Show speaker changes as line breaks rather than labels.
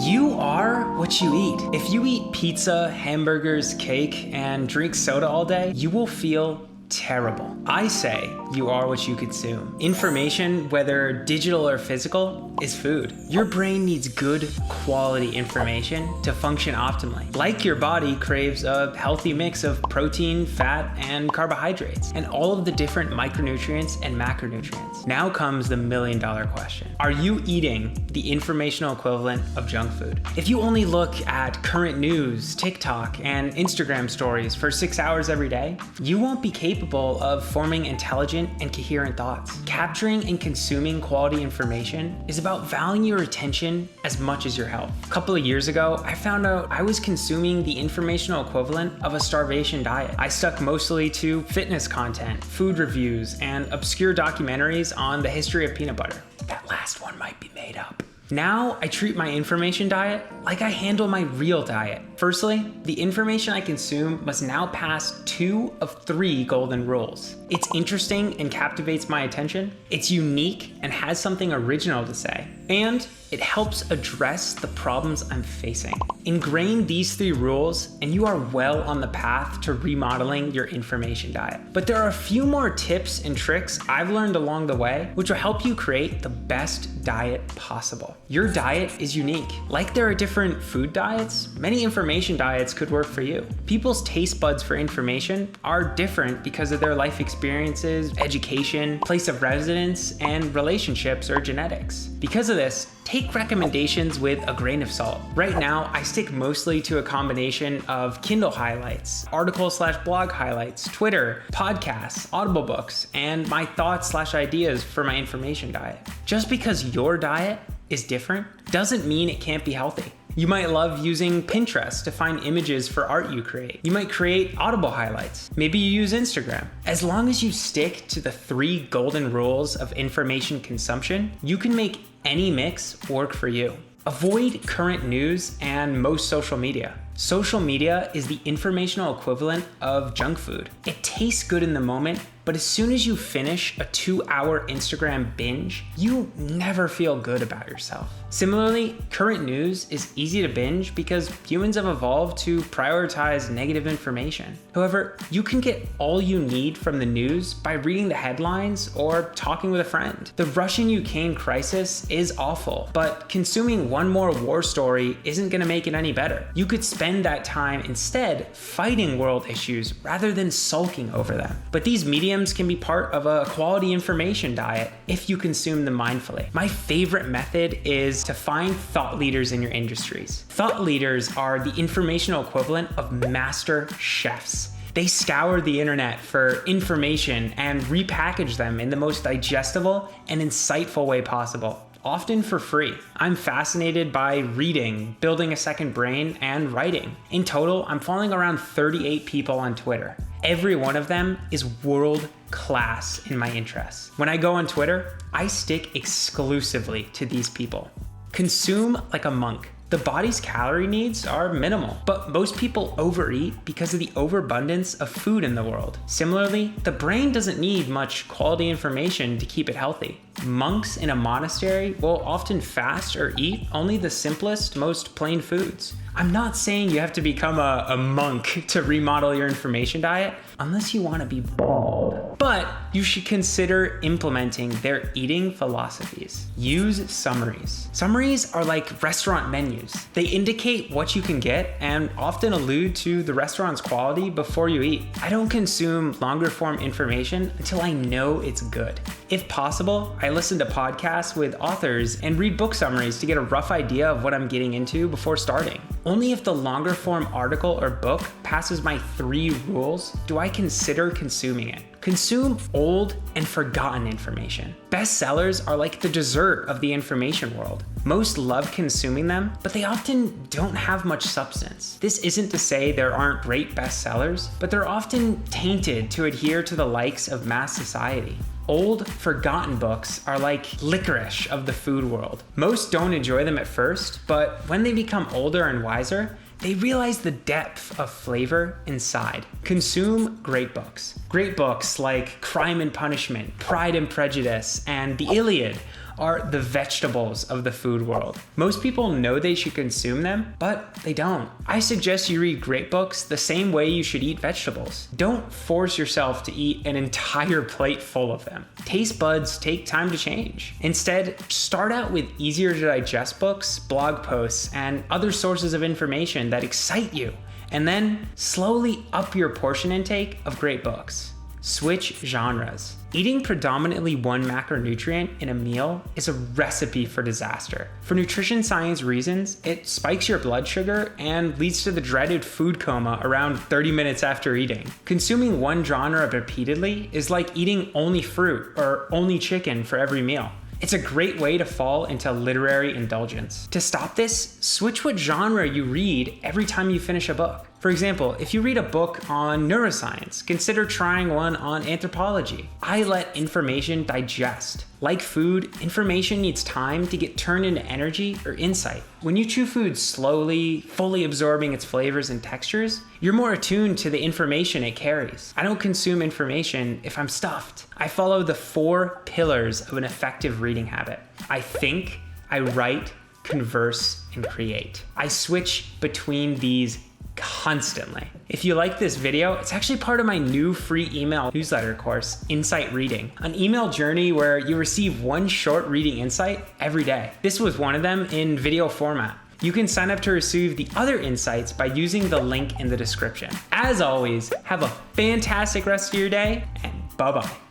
You are what you eat. If you eat pizza, hamburgers, cake, and drink soda all day, you will feel terrible. I say you are what you consume. Information, whether digital or physical, is food. Your brain needs good quality information to function optimally. Like your body craves a healthy mix of protein, fat, and carbohydrates, and all of the different micronutrients and macronutrients. Now comes the $1 million question. Are you eating the informational equivalent of junk food? If you only look at current news, TikTok, and Instagram stories for 6 hours every day, you won't be capable of forming intelligent and coherent thoughts. Capturing and consuming quality information is about valuing your attention as much as your health. A couple of years ago, I found out I was consuming the informational equivalent of a starvation diet. I stuck mostly to fitness content, food reviews, and obscure documentaries on the history of peanut butter. That last one might be made up. Now I treat my information diet like I handle my real diet. Firstly, the information I consume must now pass 2 of 3 golden rules. It's interesting and captivates my attention. It's unique and has something original to say. And it helps address the problems I'm facing. Ingrain these 3 rules and you are well on the path to remodeling your information diet. But there are a few more tips and tricks I've learned along the way which will help you create the best diet possible. Your diet is unique. Like there are different food diets, many information diets could work for you. People's taste buds for information are different because of their life experiences, education, place of residence, and relationships or genetics. Because of this, take recommendations with a grain of salt. Right now, I stick mostly to a combination of Kindle highlights, article/blog highlights, Twitter, podcasts, Audible books, and my thoughts/ideas for my information diet. Just because your diet is different doesn't mean it can't be healthy. You might love using Pinterest to find images for art you create. You might create Audible highlights. Maybe you use Instagram. As long as you stick to the 3 golden rules of information consumption, you can make any mix work for you. Avoid current news and most social media. Social media is the informational equivalent of junk food. It tastes good in the moment, but as soon as you finish a 2-hour Instagram binge, you never feel good about yourself. Similarly, current news is easy to binge because humans have evolved to prioritize negative information. However, you can get all you need from the news by reading the headlines or talking with a friend. The Russian-Ukraine crisis is awful, but consuming one more war story isn't gonna make it any better. You could spend that time instead fighting world issues rather than sulking over them. But these mediums can be part of a quality information diet if you consume them mindfully. My favorite method is to find thought leaders in your industries. Thought leaders are the informational equivalent of master chefs. They scour the internet for information and repackage them in the most digestible and insightful way possible, often for free. I'm fascinated by reading, building a second brain, and writing. In total, I'm following around 38 people on Twitter. Every one of them is world class in my interests. When I go on Twitter, I stick exclusively to these people. Consume like a monk. The body's calorie needs are minimal, but most people overeat because of the overabundance of food in the world. Similarly, the brain doesn't need much quality information to keep it healthy. Monks in a monastery will often fast or eat only the simplest, most plain foods. I'm not saying you have to become a monk to remodel your information diet, unless you want to be bald. But you should consider implementing their eating philosophies. Use summaries. Summaries are like restaurant menus. They indicate what you can get and often allude to the restaurant's quality before you eat. I don't consume longer form information until I know it's good. If possible, I listen to podcasts with authors and read book summaries to get a rough idea of what I'm getting into before starting. Only if the longer form article or book passes my 3 rules do I consider consuming it. Consume old and forgotten information. Bestsellers are like the dessert of the information world. Most love consuming them, but they often don't have much substance. This isn't to say there aren't great bestsellers, but they're often tainted to adhere to the likes of mass society. Old, forgotten books are like licorice of the food world. Most don't enjoy them at first, but when they become older and wiser, they realize the depth of flavor inside. Consume great books. Great books like Crime and Punishment, Pride and Prejudice, and The Iliad are the vegetables of the food world. Most people know they should consume them, but they don't. I suggest you read great books the same way you should eat vegetables. Don't force yourself to eat an entire plate full of them. Taste buds take time to change. Instead, start out with easier to digest books, blog posts, and other sources of information that excite you, and then slowly up your portion intake of great books. Switch genres. Eating predominantly one macronutrient in a meal is a recipe for disaster. For nutrition science reasons, it spikes your blood sugar and leads to the dreaded food coma around 30 minutes after eating. Consuming one genre repeatedly is like eating only fruit or only chicken for every meal. It's a great way to fall into literary indulgence. To stop this, switch what genre you read every time you finish a book. For example, if you read a book on neuroscience, consider trying one on anthropology. I let information digest. Like food, information needs time to get turned into energy or insight. When you chew food slowly, fully absorbing its flavors and textures, you're more attuned to the information it carries. I don't consume information if I'm stuffed. I follow the 4 pillars of an effective reading habit. I think, I write, converse, and create. I switch between these constantly. If you like this video, it's actually part of my new free email newsletter course, Insight Reading, an email journey where you receive one short reading insight every day. This was one of them in video format. You can sign up to receive the other insights by using the link in the description. As always, have a fantastic rest of your day, and bye-bye.